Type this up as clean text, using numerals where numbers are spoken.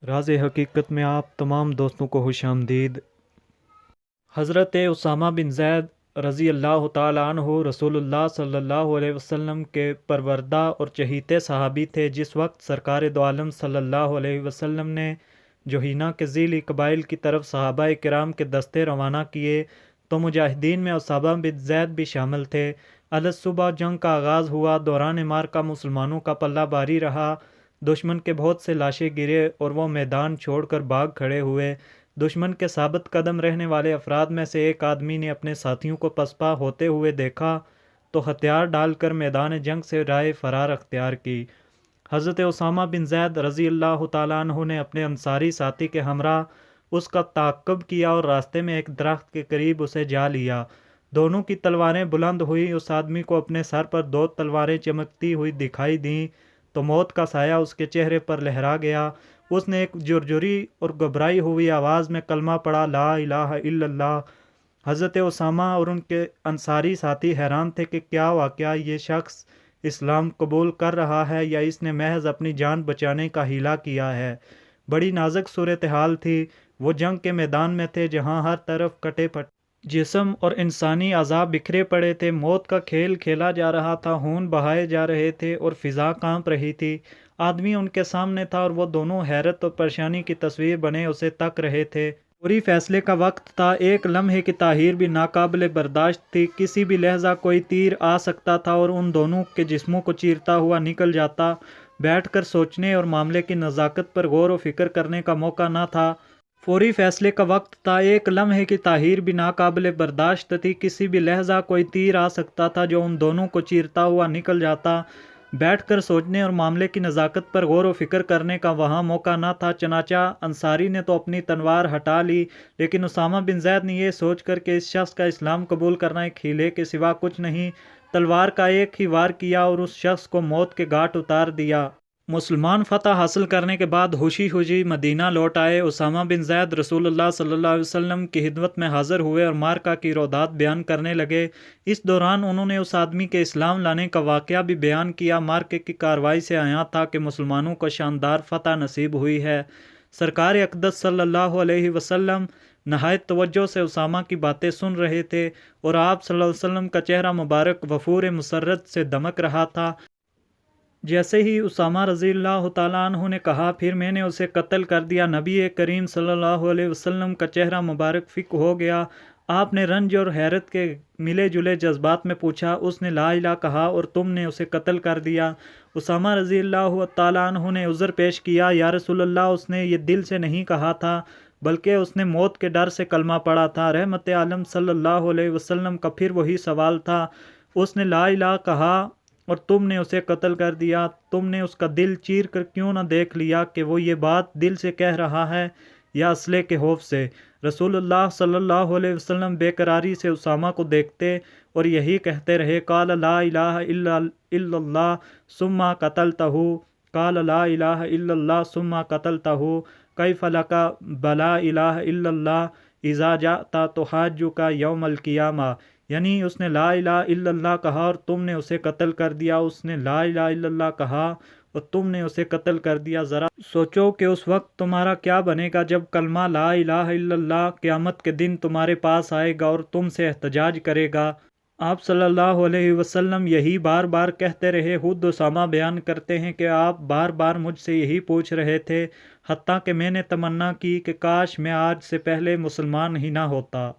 راز حقیقت میں آپ تمام دوستوں کو خوش آمدید۔ حضرت اسامہ بن زید رضی اللہ تعالیٰ عنہ رسول اللہ صلی اللہ علیہ وسلم کے پروردہ اور چہیتے صحابی تھے۔ جس وقت سرکار دو عالم صلی اللہ علیہ وسلم نے جوہینہ کے ذیلی قبائل کی طرف صحابہ کرام کے دستے روانہ کیے تو مجاہدین میں اسامہ بن زید بھی شامل تھے۔ الصبح جنگ کا آغاز ہوا۔ دوران معرکہ مسلمانوں کا پلہ باری رہا۔ دشمن کے بہت سے لاشیں گرے اور وہ میدان چھوڑ کر بھاگ کھڑے ہوئے۔ دشمن کے ثابت قدم رہنے والے افراد میں سے ایک آدمی نے اپنے ساتھیوں کو پسپا ہوتے ہوئے دیکھا تو ہتھیار ڈال کر میدان جنگ سے راہ فرار اختیار کی۔ حضرت اسامہ بن زید رضی اللہ تعالیٰ عنہ نے اپنے انصاری ساتھی کے ہمراہ اس کا تعقب کیا اور راستے میں ایک درخت کے قریب اسے جا لیا۔ دونوں کی تلواریں بلند ہوئی۔ اس آدمی کو اپنے سر پر دو تلواریں چمکتی ہوئی دکھائی دیں تو موت کا سایہ اس کے چہرے پر لہرا گیا۔ اس نے ایک جرجری اور گھبرائی ہوئی آواز میں کلمہ پڑھا، لا الہ الا اللہ۔ حضرت اسامہ اور ان کے انصاری ساتھی حیران تھے کہ کیا واقعہ یہ شخص اسلام قبول کر رہا ہے یا اس نے محض اپنی جان بچانے کا حیلہ کیا ہے۔ بڑی نازک صورتحال تھی۔ وہ جنگ کے میدان میں تھے جہاں ہر طرف کٹے پٹے جسم اور انسانی اعضاء بکھرے پڑے تھے۔ موت کا کھیل کھیلا جا رہا تھا، خون بہائے جا رہے تھے اور فضا کانپ رہی تھی۔ آدمی ان کے سامنے تھا اور وہ دونوں حیرت اور پریشانی کی تصویر بنے اسے تک رہے تھے۔ پوری فیصلے کا وقت تھا۔ ایک لمحے کی تاخیر بھی ناقابل برداشت تھی۔ کسی بھی لحظہ کوئی تیر آ سکتا تھا اور ان دونوں کے جسموں کو چیرتا ہوا نکل جاتا۔ بیٹھ کر سوچنے اور معاملے کی نزاکت پر غور و فکر کرنے کا موقع نہ تھا۔ فوری فیصلے کا وقت تھا۔ ایک لمحے کی تاخیر بھی ناقابل برداشت تھی۔ کسی بھی لحظہ کوئی تیر آ سکتا تھا جو ان دونوں کو چیرتا ہوا نکل جاتا۔ بیٹھ کر سوچنے اور معاملے کی نزاکت پر غور و فکر کرنے کا وہاں موقع نہ تھا۔ چنانچہ انصاری نے تو اپنی تلوار ہٹا لی، لیکن اسامہ بن زید نے یہ سوچ کر کہ اس شخص کا اسلام قبول کرنا ایک حیلے کے سوا کچھ نہیں، تلوار کا ایک ہی وار کیا اور اس شخص کو موت کے گھاٹ اتار دیا۔ مسلمان فتح حاصل کرنے کے بعد خوشی خوشی مدینہ لوٹ آئے۔ اسامہ بن زید رسول اللہ صلی اللہ علیہ وسلم کی خدمت میں حاضر ہوئے اور معرکہ کی روایات بیان کرنے لگے۔ اس دوران انہوں نے اس آدمی کے اسلام لانے کا واقعہ بھی بیان کیا۔ معرکے کی کارروائی سے آیا تھا کہ مسلمانوں کو شاندار فتح نصیب ہوئی ہے۔ سرکار اقدس صلی اللہ علیہ وسلم نہایت توجہ سے اسامہ کی باتیں سن رہے تھے اور آپ صلی اللہ علیہ وسلم کا چہرہ مبارک وفور مسرت سے دمک رہا تھا۔ جیسے ہی اسامہ رضی اللہ تعالیٰ عنہ نے کہا، پھر میں نے اسے قتل کر دیا، نبی کریم صلی اللہ علیہ وسلم کا چہرہ مبارک فک ہو گیا۔ آپ نے رنج اور حیرت کے ملے جلے جذبات میں پوچھا، اس نے لا الہ کہا اور تم نے اسے قتل کر دیا؟ اسامہ رضی اللہ تعالیٰ عنہ نے عذر پیش کیا، یا رسول اللہ، اس نے یہ دل سے نہیں کہا تھا بلکہ اس نے موت کے ڈر سے کلمہ پڑھا تھا۔ رحمت عالم صلی اللہ علیہ وسلم کا پھر وہی سوال تھا، اس نے لا الہ کہا اور تم نے اسے قتل کر دیا، تم نے اس کا دل چیر کر کیوں نہ دیکھ لیا کہ وہ یہ بات دل سے کہہ رہا ہے یا اسلحے کے خوف سے؟ رسول اللہ صلی اللہ علیہ وسلم بے قراری سے اسامہ کو دیکھتے اور یہی کہتے رہے، قال لا الہ الا اللہ ثم قتلتہ، قال لا الہ الا اللہ ثم قتلتہ، کیف لک بلا الہ الا اللہ اذا جاءت تحاجک یوم القیامہ۔ یعنی اس نے لا الہ الا اللہ کہا اور تم نے اسے قتل کر دیا، اس نے لا الہ الا اللہ کہا اور تم نے اسے قتل کر دیا۔ ذرا سوچو کہ اس وقت تمہارا کیا بنے گا جب کلمہ لا الہ الا اللہ قیامت کے دن تمہارے پاس آئے گا اور تم سے احتجاج کرے گا۔ آپ صلی اللہ علیہ وسلم یہی بار بار کہتے رہے۔ خود اسامہ بیان کرتے ہیں کہ آپ بار بار مجھ سے یہی پوچھ رہے تھے، حتیٰ کہ میں نے تمنا کی کہ کاش میں آج سے پہلے مسلمان ہی نہ ہوتا۔